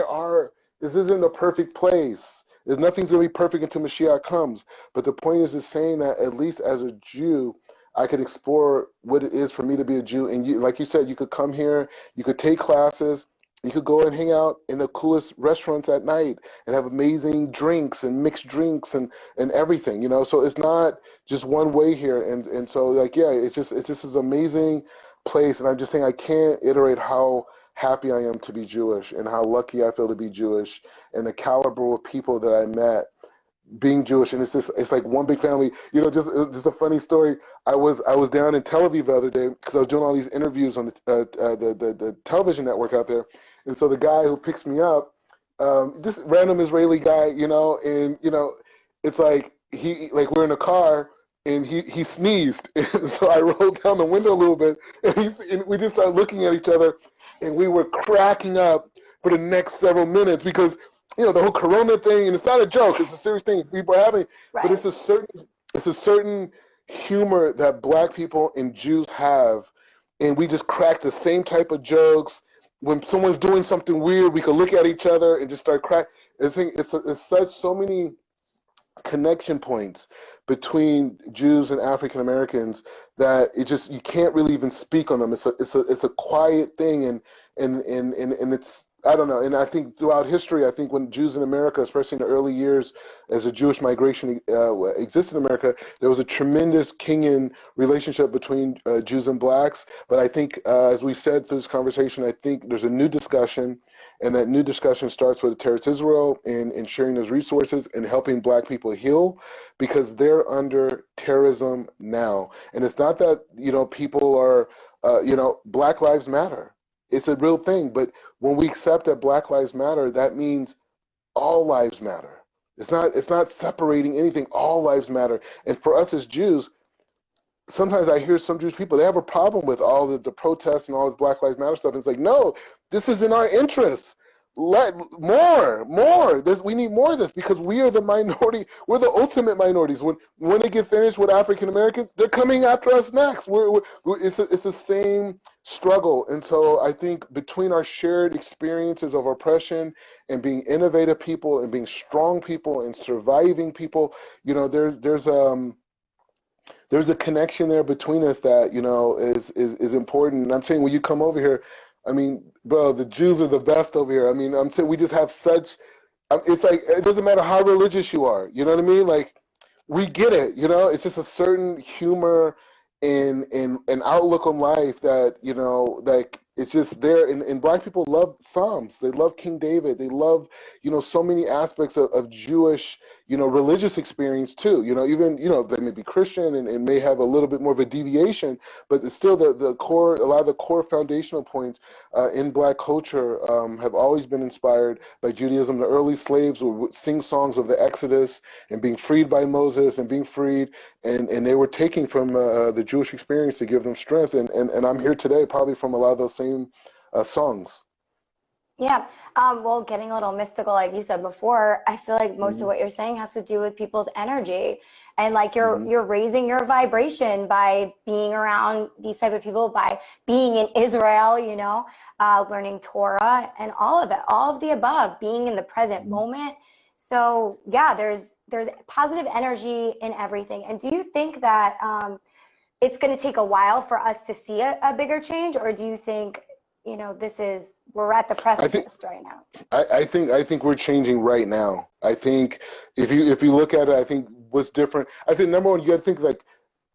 this isn't a perfect place. Nothing's going to be perfect until Mashiach comes. But the point is saying that at least as a Jew, I could explore what it is for me to be a Jew. And you, like you said, you could come here, you could take classes, you could go and hang out in the coolest restaurants at night and have amazing drinks and mixed drinks and everything, you know. So it's not just one way here. And so like, yeah, it's just this amazing place. And I'm just saying I can't iterate how happy I am to be Jewish and how lucky I feel to be Jewish and the caliber of people that I met being Jewish. And it's like one big family. You know, just a funny story. I was down in Tel Aviv the other day because I was doing all these interviews on the television network out there. And so the guy who picks me up, just random Israeli guy, you know, and you know, it's like we're in a car and he sneezed. And so I rolled down the window a little bit and we just started looking at each other and we were cracking up for the next several minutes because, you know, the whole Corona thing, and it's not a joke, it's a serious thing people are having, right. But it's a certain humor that Black people and Jews have, and we just crack the same type of jokes. When someone's doing something weird, we can look at each other and just start cracking. It's so many connection points between Jews and African Americans that you can't really even speak on them. It's a quiet thing, and it's, I don't know. And I think throughout history, I think when Jews in America, especially in the early years as a Jewish migration existed in America, there was a tremendous Kingian relationship between Jews and Blacks. But I think, as we said through this conversation, I think there's a new discussion, and that new discussion starts with Eretz Yisrael and sharing those resources and helping Black people heal, because they're under terrorism now. And it's not that, you know, people are, you know, Black Lives Matter. It's a real thing, but when we accept that Black Lives Matter, that means all lives matter. It's not separating anything. All lives matter. And for us as Jews, sometimes I hear some Jewish people, they have a problem with all the protests and all this Black Lives Matter stuff. And it's like, no, this is in our interests. Let more. We need more of this because we are the minority. We're the ultimate minorities. When they get finished with African Americans, they're coming after us next. It's the same struggle. And so I think between our shared experiences of oppression and being innovative people and being strong people and surviving people, you know, there's a connection there between us that, you know, is important. And I'm saying when you come over here, I mean, bro, the Jews are the best over here. I mean, I'm saying we just have such, it's like, it doesn't matter how religious you are, you know what I mean? Like, we get it, you know? It's just a certain humor and outlook on life that, you know, like, it's just there. And Black people love Psalms. They love King David. They love, you know, so many aspects of Jewish, you know, religious experience too. You know, even, you know, they may be Christian and may have a little bit more of a deviation, but it's still the core, a lot of the core foundational points in Black culture have always been inspired by Judaism. The early slaves would sing songs of the Exodus and being freed by Moses and being freed, and they were taking from the Jewish experience to give them strength. And I'm here today probably from a lot of those same songs. Yeah. Well, getting a little mystical, like you said before, I feel like most of what you're saying has to do with people's energy, and like you're raising your vibration by being around these type of people, by being in Israel, you know, learning Torah and all of it, all of the above, being in the present moment. So yeah, there's positive energy in everything. And do you think that it's going to take a while for us to see a bigger change, or do you think, you know, we're at the precipice right now? I think we're changing right now. I think if you look at it, I think what's different, I said, number one, you got to think like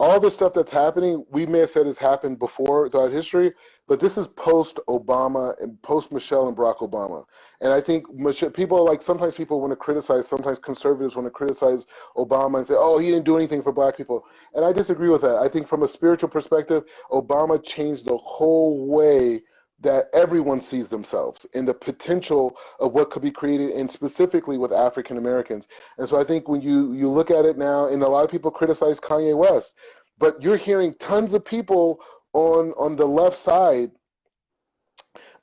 all the stuff that's happening, we may have said has happened before throughout history, but this is post-Obama and post-Michelle and Barack Obama. And I think people, like, sometimes people want to criticize, sometimes conservatives want to criticize Obama and say, oh, he didn't do anything for Black people. And I disagree with that. I think from a spiritual perspective, Obama changed the whole way that everyone sees themselves in the potential of what could be created, and specifically with African Americans. And so I think when you look at it now, and a lot of people criticize Kanye West, but you're hearing tons of people on the left side.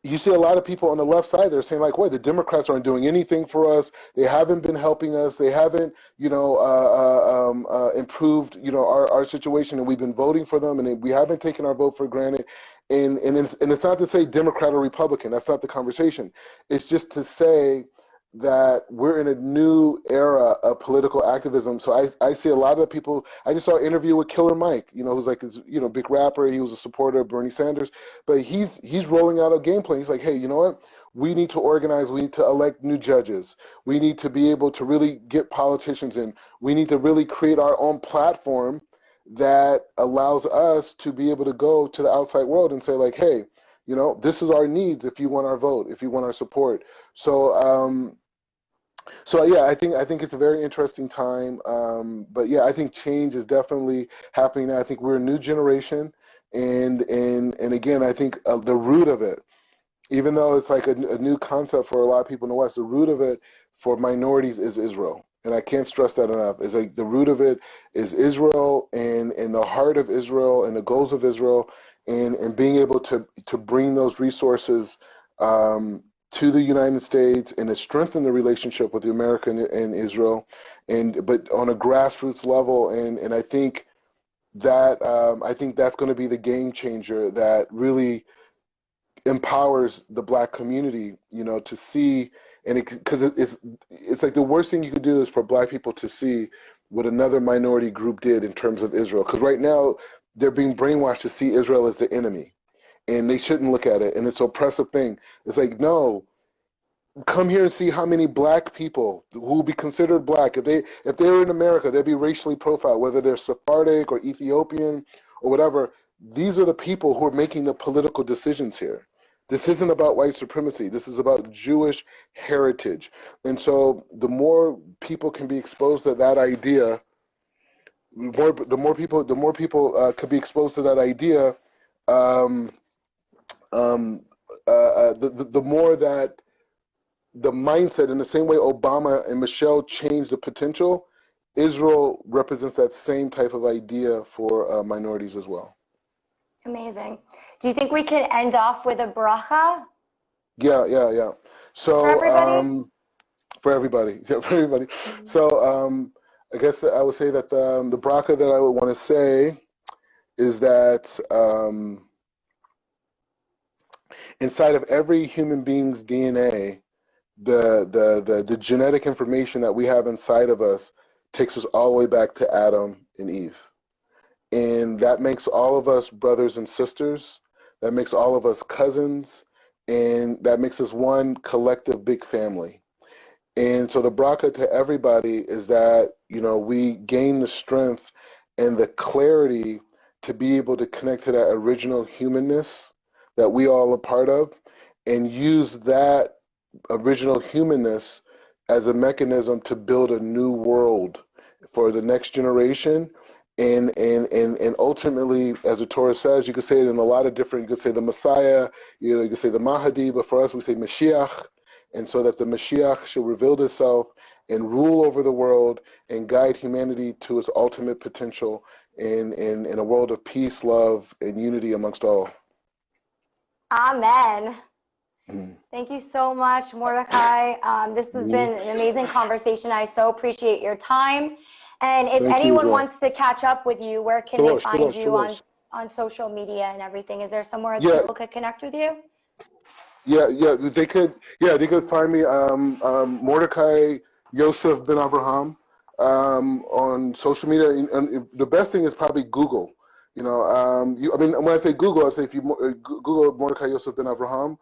You see a lot of people on the left side that are saying, like, "What? The Democrats aren't doing anything for us. They haven't been helping us. They haven't, improved, our situation, and we've been voting for them, and we haven't taken our vote for granted." And it's not to say Democrat or Republican. That's not the conversation. It's just to say that we're in a new era of political activism. So I see a lot of the people. I just saw an interview with Killer Mike, who's like this, big rapper. He was a supporter of Bernie Sanders, but he's rolling out a game plan. He's like, hey, you know what? We need to organize. We need to elect new judges. We need to be able to really get politicians in. We need to really create our own platform that allows us to be able to go to the outside world and say, like, hey, this is our needs if you want our vote, if you want our support. So yeah, I think it's a very interesting time. But yeah, I think change is definitely happening now. I think we're a new generation, and again, I think the root of it, even though it's like a new concept for a lot of people in the West, the root of it for minorities is Israel. And I can't stress that enough. It's like the root of it is Israel, and the heart of Israel, and the goals of Israel, and being able to bring those resources to the United States, and to strengthen the relationship with the America and Israel, but on a grassroots level. And I think that that's going to be the game changer that really empowers the Black community, to see. And because it's like the worst thing you could do is for Black people to see what another minority group did in terms of Israel. Because right now they're being brainwashed to see Israel as the enemy, and they shouldn't look at it. And it's an oppressive thing. It's like, no, come here and see how many Black people who will be considered Black, if they were in America, they'd be racially profiled, whether they're Sephardic or Ethiopian or whatever. These are the people who are making the political decisions here. This isn't about white supremacy. This is about Jewish heritage. And so the more people can be exposed to that idea, the more people could be exposed to that idea, the more that the mindset, in the same way Obama and Michelle changed the potential, Israel represents that same type of idea for minorities as well. Amazing. Do you think we can end off with a bracha? Yeah. So for everybody? For everybody. Yeah, for everybody. So I guess I would say that the bracha that I would want to say is that inside of every human being's DNA, the genetic information that we have inside of us takes us all the way back to Adam and Eve. And that makes all of us brothers and sisters. That makes all of us cousins. And that makes us one collective big family. And so the bracha to everybody is that, we gain the strength and the clarity to be able to connect to that original humanness that we all are part of, and use that original humanness as a mechanism to build a new world for the next generation. And ultimately, as the Torah says, you could say it in a lot of different, you could say the Messiah, you could say the Mahdi, but for us we say Mashiach. And so that the Mashiach should reveal itself and rule over the world and guide humanity to its ultimate potential in a world of peace, love, and unity amongst all. Amen. Thank you so much, Mordecai. This has been an amazing conversation. I so appreciate your time. And if anyone wants to catch up with you, where can they find you on social media and everything? Is there somewhere that people could connect with you? Yeah, they could find me, Mordechai Yosef Ben Avraham, on social media. And the best thing is probably Google. When I say Google, I say if you Google Mordechai Yosef Ben Avraham,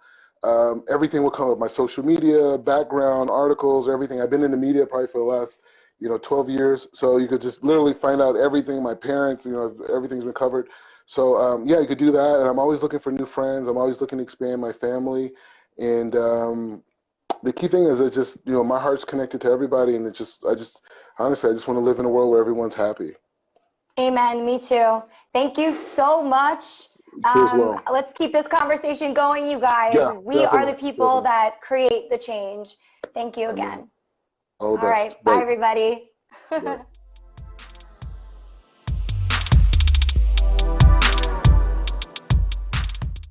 everything will come up. My social media, background, articles, everything. I've been in the media probably for the last 12 years. So you could just literally find out everything. My parents, everything's been covered. So you could do that. And I'm always looking for new friends. I'm always looking to expand my family. And the key thing is that just, my heart's connected to everybody. And honestly, I just want to live in a world where everyone's happy. Amen. Me too. Thank you so much. You as well. Let's keep this conversation going, you guys. Yeah, We are the people that create the change. Thank you again. All the best. All right. Bye, everybody. Bye.